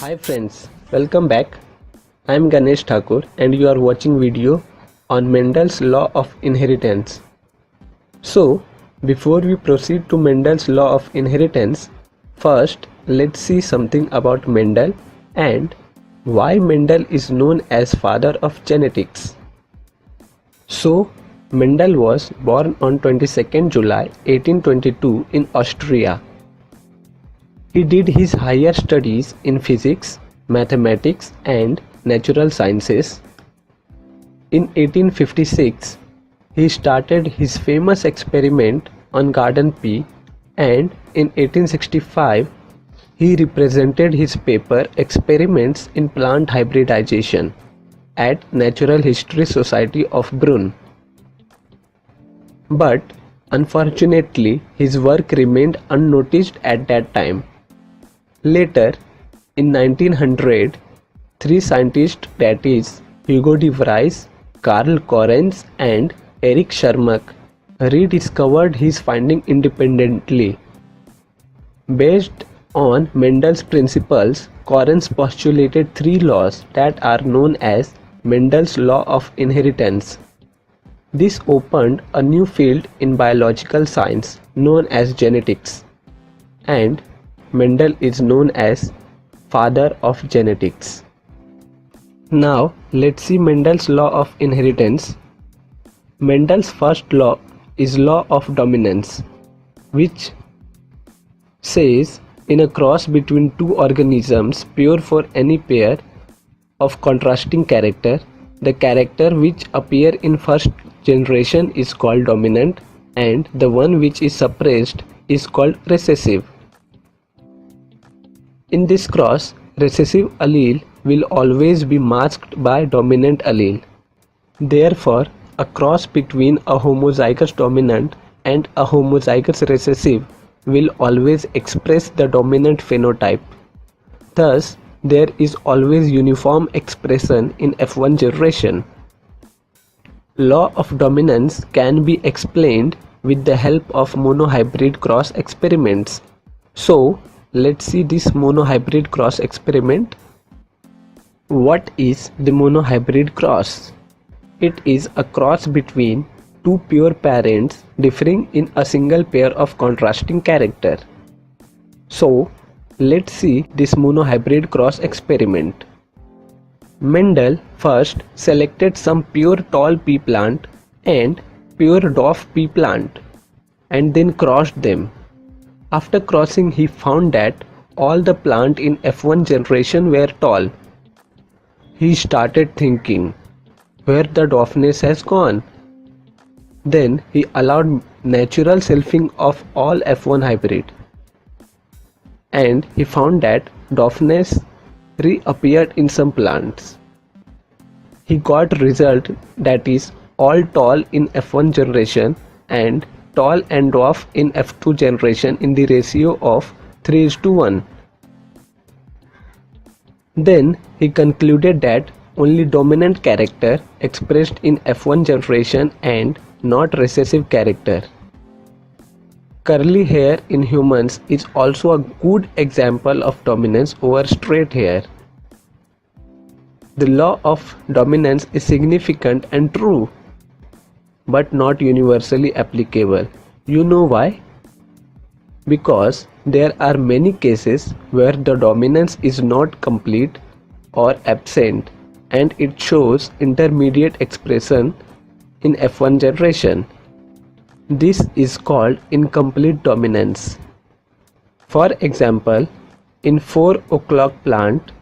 Hi friends, welcome back. I am Ganesh Thakur and you are watching video on Mendel's law of inheritance. So, before we proceed to Mendel's law of inheritance, first let's see something about Mendel and why Mendel is known as father of genetics. So, Mendel was born on 22nd July 1822 in Austria. He did his higher studies in physics, mathematics and natural sciences. In 1856, he started his famous experiment on garden pea and in 1865, he represented his paper Experiments in Plant Hybridization at Natural History Society of Brunn. But unfortunately, his work remained unnoticed at that time. Later, in 1900, three scientists, that is, Hugo de Vries, Karl Correns and Erich Schermak, rediscovered his finding independently. Based on Mendel's principles, Correns postulated three laws that are known as Mendel's law of inheritance. This opened a new field in biological science known as genetics, and Mendel is known as father of genetics. Now let's see Mendel's law of inheritance. Mendel's first law is law of dominance, which says in a cross between two organisms pure for any pair of contrasting character, the character which appear in first generation is called dominant and the one which is suppressed is called recessive. In this cross, recessive allele will always be masked by dominant allele. Therefore, a cross between a homozygous dominant and a homozygous recessive will always express the dominant phenotype. Thus, there is always uniform expression in F1 generation. Law of dominance can be explained with the help of monohybrid cross experiments. So, let's see this monohybrid cross experiment. What is the monohybrid cross? It is a cross between two pure parents differing in a single pair of contrasting character. So, let's see this monohybrid cross experiment. Mendel first selected some pure tall pea plant and pure dwarf pea plant and then crossed them. After crossing, he found that all the plant in F1 generation were tall. He started thinking, where the dwarfness has gone? Then he allowed natural selfing of all F1 hybrid. And he found that dwarfness reappeared in some plants. He got result that is all tall in F1 generation and tall and dwarf in F2 generation in the ratio of 3:1. Then he concluded that only dominant character expressed in F1 generation and not recessive character. Curly hair in humans is also a good example of dominance over straight hair. The law of dominance is significant and true, but not universally applicable. You know why? Because there are many cases where the dominance is not complete or absent and it shows intermediate expression in F1 generation. This is called incomplete dominance. For example, in 4 o'clock plant,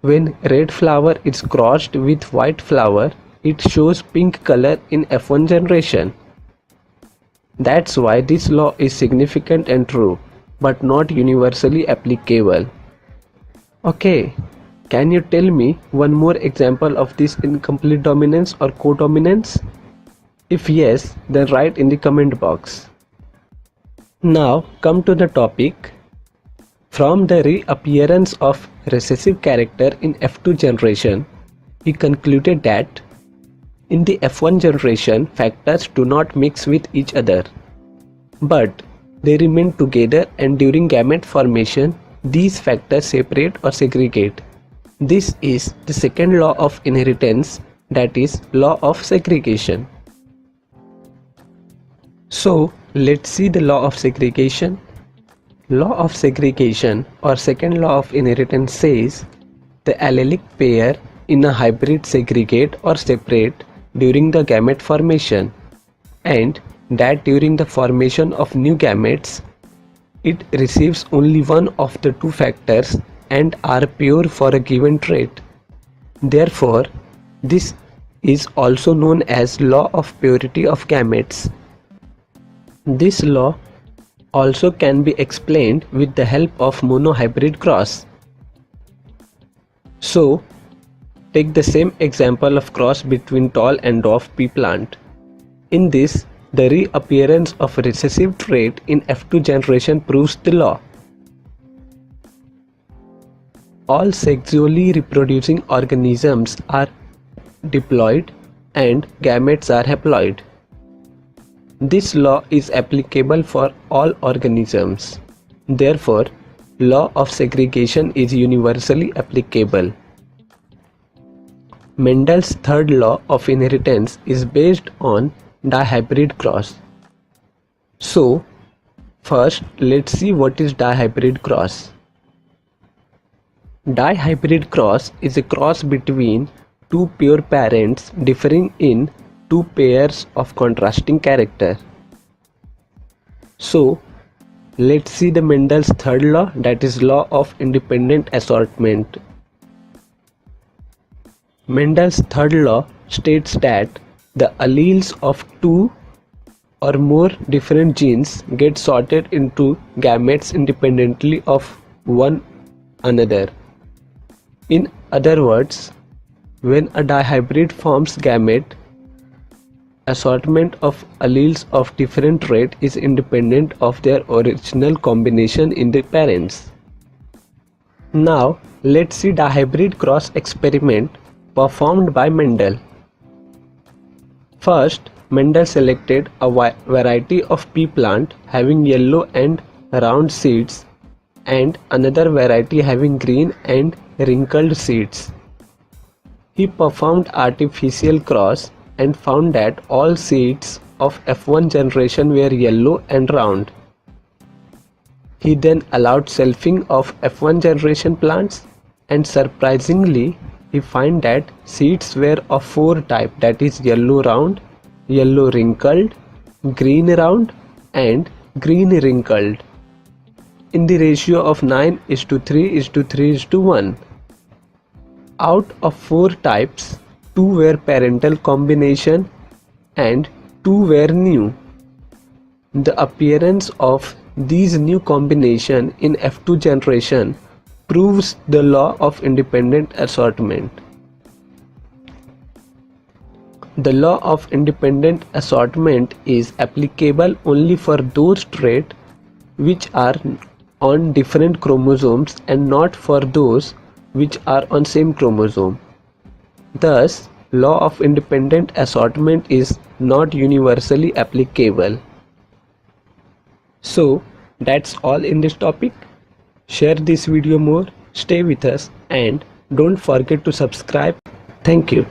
when red flower is crossed with white flower, it shows pink color in F1 generation. That's why this law is significant and true, but not universally applicable. Okay, can you tell me one more example of this incomplete dominance or codominance? If yes, then write in the comment box. Now come to the topic. From the reappearance of recessive character in F2 generation, he concluded that in the F1 generation, factors do not mix with each other, but they remain together and during gamete formation, these factors separate or segregate. This is the second law of inheritance, that is law of segregation. So let's see the law of segregation. Law of segregation or second law of inheritance says the allelic pair in a hybrid segregate or separate during the gamete formation, and that during the formation of new gametes it receives only one of the two factors and are pure for a given trait. Therefore, this is also known as law of purity of gametes. This law also can be explained with the help of monohybrid cross. So, take the same example of cross between tall and dwarf pea plant. In this, the reappearance of a recessive trait in F2 generation proves the law. All sexually reproducing organisms are diploid and gametes are haploid. This law is applicable for all organisms. Therefore, law of segregation is universally applicable. Mendel's third law of inheritance is based on dihybrid cross. So, first let's see what is dihybrid cross. Dihybrid cross is a cross between two pure parents differing in two pairs of contrasting character. So, let's see the Mendel's third law, that is law of independent assortment. Mendel's third law states that the alleles of two or more different genes get sorted into gametes independently of one another. In other words, when a dihybrid forms gamete, assortment of alleles of different trait is independent of their original combination in the parents. Now let's see dihybrid cross experiment performed by Mendel. First, Mendel selected a variety of pea plant having yellow and round seeds and another variety having green and wrinkled seeds. He performed artificial cross and found that all seeds of F1 generation were yellow and round. He then allowed selfing of F1 generation plants, and surprisingly he found that seeds were of four types, that is yellow round, yellow wrinkled, green round and green wrinkled, in the ratio of 9:3:3:1. Out of four types, two were parental combination and two were new. The appearance of these new combination in F2 generation proves the law of independent assortment. The law of independent assortment is applicable only for those traits which are on different chromosomes and not for those which are on same chromosome. Thus, law of independent assortment is not universally applicable. So, that's all in this topic. Share this video more, stay with us and don't forget to subscribe. Thank you.